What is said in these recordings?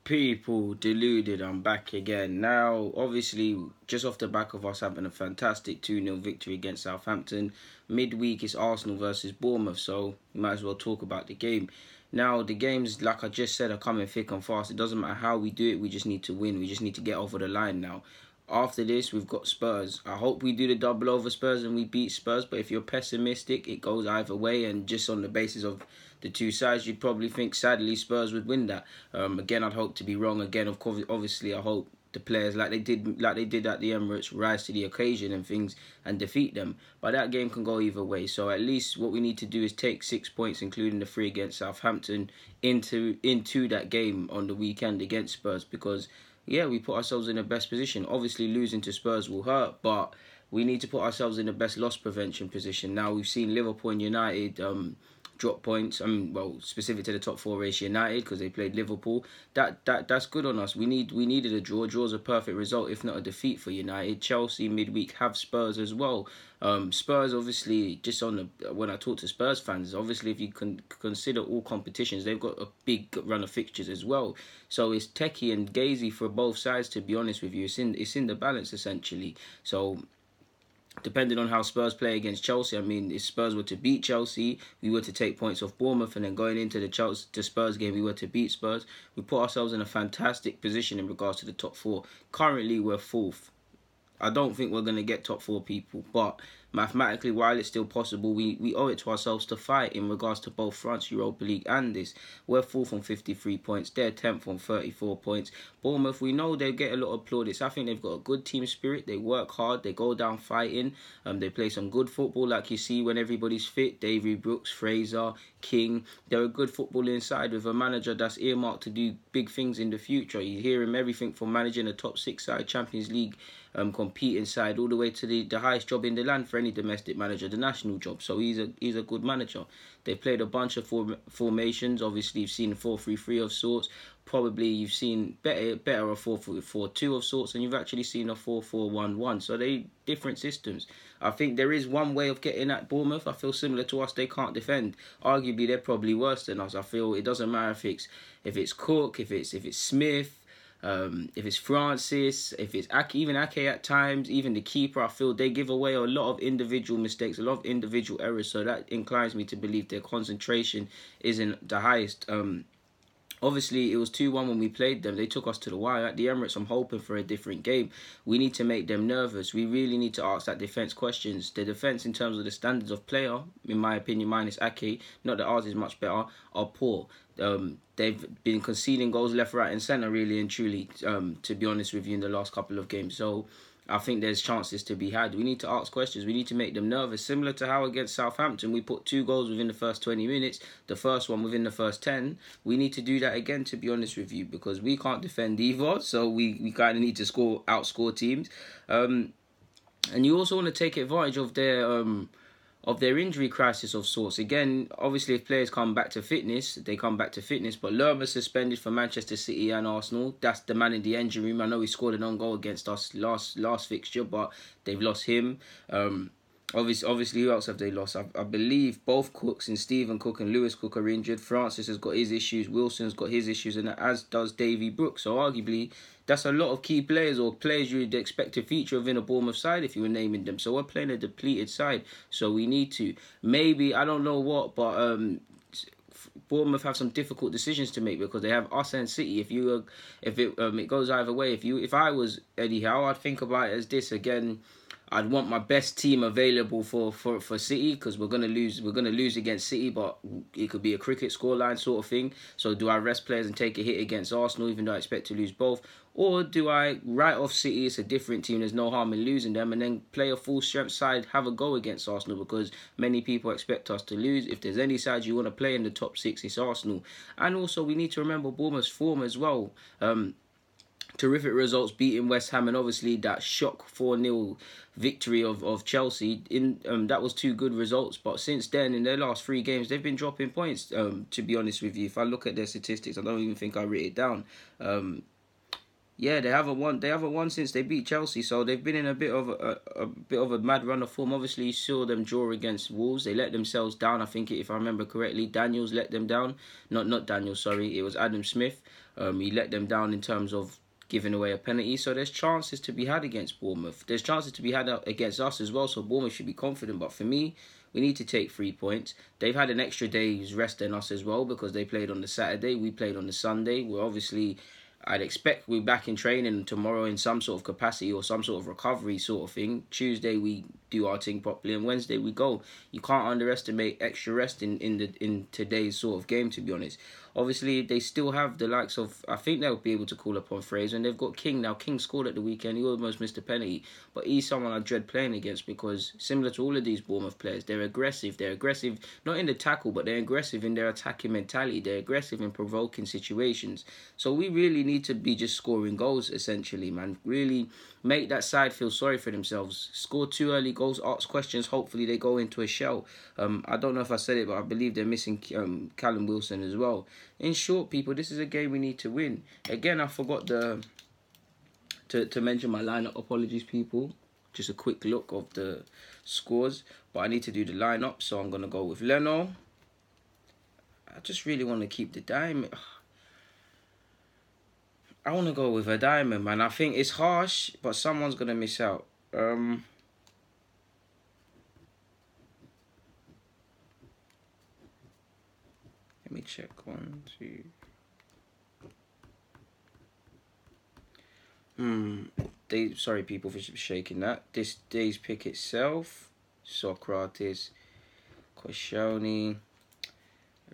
People deluded, I'm back again. Now, obviously, just off the back of us having a fantastic 2-0 victory against Southampton, midweek it's Arsenal versus Bournemouth, so we might as well talk about the game. Now, the games, like I just said, are coming thick and fast. It doesn't matter how we do it, we just need to win. We just need to get over the line now. After this, we've got Spurs. I hope we do the double over Spurs and we beat Spurs, but if you're pessimistic, it goes either way, and just on the basis of the two sides, you'd probably think, sadly, Spurs would win that. Again, I'd hope to be wrong. Again, of course, obviously, I hope the players, like they did at the Emirates, rise to the occasion and things and defeat them. But that game can go either way. So at least what we need to do is take 6 points, including the 3 against Southampton, into that game on the weekend against Spurs, because yeah, we put ourselves in the best position. Obviously, losing to Spurs will hurt, but we need to put ourselves in the best loss prevention position. Now, we've seen Liverpool and United drop points. Specific to the top 4 race, United, because they played Liverpool. That's good on us. We needed a draw. Draw's a perfect result, if not a defeat for United. Chelsea midweek have Spurs as well. Spurs, obviously, just on when I talk to Spurs fans, obviously if you can consider all competitions, they've got a big run of fixtures as well. So it's techie and gazy for both sides, to be honest with you. It's in the balance essentially. So depending on how Spurs play against Chelsea, I mean, if Spurs were to beat Chelsea, we were to take points off Bournemouth, and then going into the Spurs game, we were to beat Spurs, we put ourselves in a fantastic position in regards to the top 4. Currently, we're 4th. I don't think we're going to get top 4 people, but mathematically, while it's still possible, we owe it to ourselves to fight in regards to both France, Europa League and this. We're 4th on 53 points. They're 10th on 34 points. Bournemouth, we know they get a lot of plaudits. I think they've got a good team spirit. They work hard. They go down fighting. They play some good football, like you see when everybody's fit. Davy Brooks, Fraser, King. They're a good football inside with a manager that's earmarked to do big things in the future. You hear him everything from managing a top 6 side Champions League competing side all the way to the highest job in the land for any domestic manager, the national job. So he's a good manager. They've played a bunch of formations. Obviously, you've seen a 4-3-3 of sorts. Probably you've seen better a 4-4-2 of sorts, and you've actually seen a 4-4-1-1. So they different systems. I think there is one way of getting at Bournemouth. I feel similar to us. They can't defend. Arguably, they're probably worse than us. I feel it doesn't matter if it's Cook, if it's Smith, if it's Francis, if it's even Ake at times, even the keeper. I feel they give away a lot of individual mistakes, a lot of individual errors. So that inclines me to believe their concentration isn't the highest. Obviously, it was 2-1 when we played them. They took us to the wire. At the Emirates, I'm hoping for a different game. We need to make them nervous. We really need to ask that defence questions. The defence, in terms of the standards of player, in my opinion, minus Ake, not that ours is much better, are poor. They've been conceding goals left, right and centre, really and truly, to be honest with you, in the last couple of games. So I think there's chances to be had. We need to ask questions. We need to make them nervous. Similar to how against Southampton, we put 2 goals within the first 20 minutes. The first one within the first 10. We need to do that again, to be honest with you, because we can't defend either. So we kind of need to outscore teams. And you also want to take advantage of their injury crisis of sorts. Again, obviously, if players come back to fitness, they come back to fitness. But Lerma suspended for Manchester City and Arsenal. That's the man in the engine room. I know he scored an own goal against us last fixture, but they've lost him. Obviously, who else have they lost? I believe both Cooks, and Stephen Cook and Lewis Cook, are injured. Francis has got his issues. Wilson's got his issues, and as does Davy Brooks. So arguably, that's a lot of key players, or players you'd expect to feature within a Bournemouth side if you were naming them. So we're playing a depleted side. So we need to, maybe, I don't know what, but Bournemouth have some difficult decisions to make, because they have us and City. If it goes either way. If I was Eddie Howe, I'd think about it as this again. I'd want my best team available for City, because we're gonna lose against City, but it could be a cricket scoreline sort of thing. So do I rest players and take a hit against Arsenal, even though I expect to lose both? Or do I write off City? It's a different team. There's no harm in losing them, and then play a full strength side, have a go against Arsenal, because many people expect us to lose. If there's any side you want to play in the top 6, it's Arsenal. And also, we need to remember Bournemouth's form as well. Terrific results, beating West Ham, and obviously that shock 4-0 victory of Chelsea. That was 2 good results, but since then, in their last 3 games, they've been dropping points, to be honest with you. If I look at their statistics, I don't even think I wrote it down. Yeah, they haven't won. They haven't won since they beat Chelsea, so they've been in a bit of a bit of a mad run of form. Obviously, you saw them draw against Wolves. They let themselves down. I think, if I remember correctly, Daniels let them down. Not Daniels. Sorry, it was Adam Smith. He let them down in terms of giving away a penalty. So there's chances to be had against Bournemouth. There's chances to be had against us as well. So Bournemouth should be confident. But for me, we need to take 3 points. They've had an extra day's rest than us as well because they played on the Saturday. We played on the Sunday. We're obviously, I'd expect we're back in training tomorrow in some sort of capacity or some sort of recovery sort of thing. Tuesday we do our thing properly, and Wednesday we go. You can't underestimate extra rest in today's sort of game, to be honest. Obviously, they still have the likes of, I think they'll be able to call upon Fraser, and they've got King now. King scored at the weekend. He almost missed a penalty, but he's someone I dread playing against because, similar to all of these Bournemouth players, they're aggressive. They're aggressive, not in the tackle, but they're aggressive in their attacking mentality. They're aggressive in provoking situations. So we really need to be just scoring goals, essentially, man. Really make that side feel sorry for themselves. Score 2 early goals, ask questions. Hopefully they go into a shell. I don't know if I said it, but I believe they're missing Callum Wilson as well. In short, people, this is a game we need to win. Again, I forgot to mention my lineup. Apologies, people. Just a quick look of the scores. But I need to do the lineup, so I'm going to go with Leno. I just really want to keep the diamond. I want to go with a diamond, man. I think it's harsh, but someone's going to miss out. Let me check. 1, 2. Sorry, people, for shaking that. This day's pick itself: Socrates, Koscielny.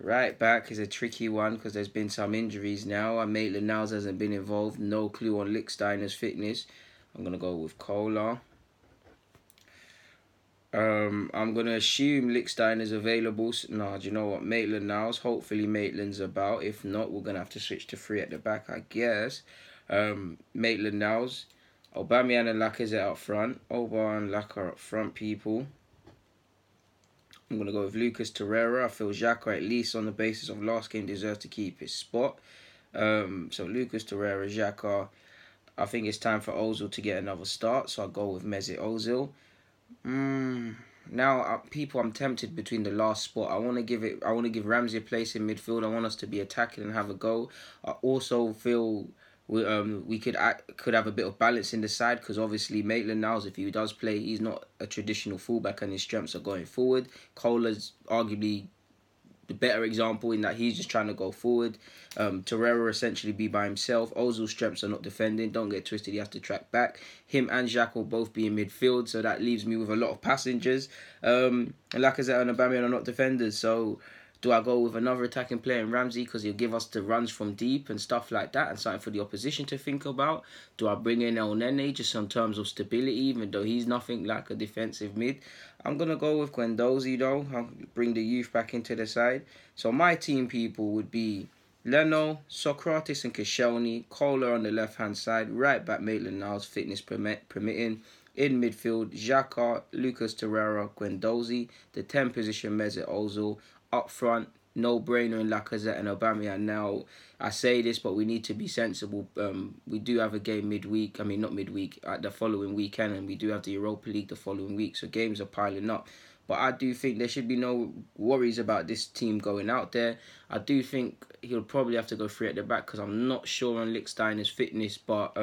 Right back is a tricky one because there's been some injuries now. And Maitland-Niles hasn't been involved. No clue on Lichtsteiner's fitness. I'm going to go with Kohler. I'm going to assume Lichtsteiner's available. No, do you know what? Maitland-Niles. Hopefully Maitland's about. If not, we're going to have to switch to 3 at the back, I guess. Maitland-Niles. Aubameyang and Lacazette up front. Oba and Laka up front, people. I'm going to go with Lucas Torreira. I feel Xhaka, at least on the basis of last game, deserves to keep his spot. So Lucas Torreira, Xhaka. I think it's time for Ozil to get another start. So I'll go with Mesut Ozil. Now, people, I'm tempted between the last spot. I want to give Ramsey a place in midfield. I want us to be attacking and have a go. I also feel we could have a bit of balance in the side because obviously Maitland-Niles, if he does play, he's not a traditional fullback and his strengths are going forward. Kohler's arguably the better example in that he's just trying to go forward. Torreira essentially be by himself. Ozil's strengths are not defending. Don't get twisted, he has to track back. Him and Xhaka will both be in midfield, so that leaves me with a lot of passengers. And Lacazette and Aubameyang are not defenders, so do I go with another attacking player in Ramsey because he'll give us the runs from deep and stuff like that and something for the opposition to think about? Do I bring in El Nene just in terms of stability, even though he's nothing like a defensive mid? I'm going to go with Guendouzi, though. I'll bring the youth back into the side. So my team, people, would be Leno, Socrates and Koscielny, Kohler on the left-hand side, right back Maitland-Niles, fitness permitting. In midfield, Xhaka, Lucas Torreira, Guendouzi. The 10 position, Mesut Ozil. Up front, no-brainer in Lacazette and Aubameyang. Now, I say this, but we need to be sensible. We do have a game midweek. I mean, not midweek, at the following weekend, and we do have the Europa League the following week, so games are piling up. But I do think there should be no worries about this team going out there. I do think he'll probably have to go 3 at the back because I'm not sure on Lichtsteiner's fitness, but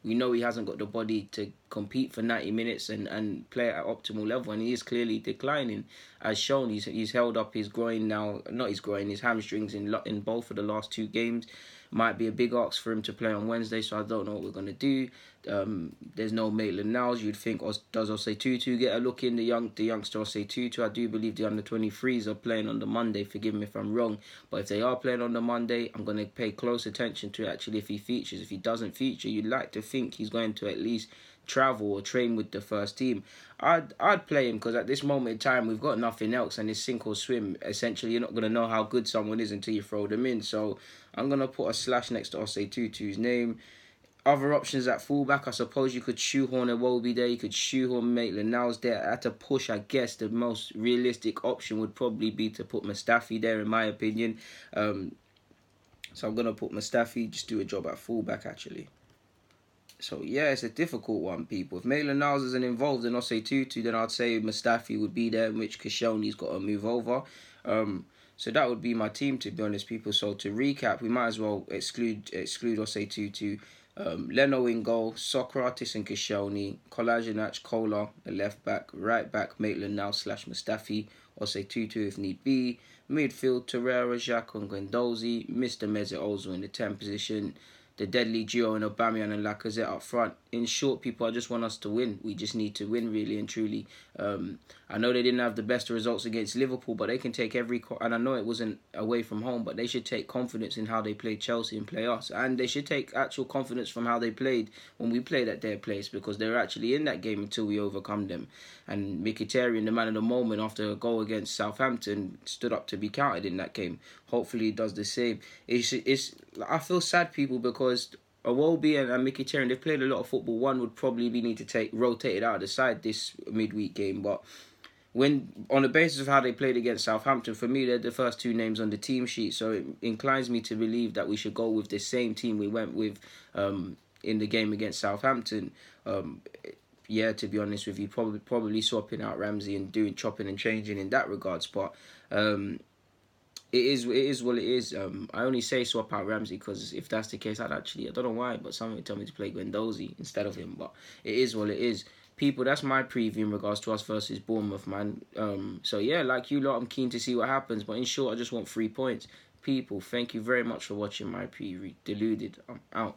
we know he hasn't got the body to compete for 90 minutes and play at optimal level, and he is clearly declining. As shown, he's held up his groin now, not his groin, his hamstrings in both of the last 2 games. Might be a big ask for him to play on Wednesday, so I don't know what we're going to do. There's no Maitland-Niles. You'd think, does Osei Tutu get a look in? The youngster Osei Tutu. I do believe the under-23s are playing on the Monday. Forgive me if I'm wrong. But if they are playing on the Monday, I'm going to pay close attention to actually if he features. If he doesn't feature, you'd like to think he's going to at least travel or train with the first team. I'd play him because at this moment in time we've got nothing else and it's sink or swim. Essentially, you're not going to know how good someone is until you throw them in. So I'm going to put a slash next to Osei Tutu's name. Other options at fullback, I suppose you could shoehorn Iwobi there, you could shoehorn Maitland-Niles there. At a push, I guess the most realistic option would probably be to put Mustafi there, in my opinion. So I'm going to put Mustafi, just do a job at fullback, actually. So yeah, it's a difficult one, people. If Maitland-Niles isn't involved in Osei Tutu, then I'd say Mustafi would be there, in which Koscielny's got to move over. So that would be my team, to be honest, people. So to recap, we might as well exclude Osei Tutu. Leno in goal, Socrates and Koscielny, Kolasinac, Kola, the left back, right back, Maitland-Niles / Mustafi, Osei Tutu if need be. Midfield, Torreira, Xhaka and Guendouzi, Mr. Mesut Ozil in the 10 position. The deadly duo in Aubameyang and Lacazette up front. In short, people, I just want us to win. We just need to win, really and truly. I know they didn't have the best results against Liverpool, but they can take and I know it wasn't away from home, but they should take confidence in how they played Chelsea and play us. And they should take actual confidence from how they played when we played at their place, because they were actually in that game until we overcome them. And Mkhitaryan, the man of the moment after a goal against Southampton, stood up to be counted in that game. Hopefully he does the same. I feel sad, people, because Iwobi and Mkhitaryan, they've played a lot of football. One would probably need to take rotated out of the side this midweek game, but when on the basis of how they played against Southampton, for me they're the first two names on the team sheet, so it inclines me to believe that we should go with the same team we went with in the game against Southampton. Yeah, to be honest with you, probably swapping out Ramsey and doing chopping and changing in that regards, but it is what it is. I only say swap out Ramsey because if that's the case, I don't know why, but someone would tell me to play Guendouzi instead of him. But it is what it is. People, that's my preview in regards to us versus Bournemouth, man. So yeah, like you lot, I'm keen to see what happens. But in short, I just want 3 points. People, thank you very much for watching my preview. Deluded, I'm out.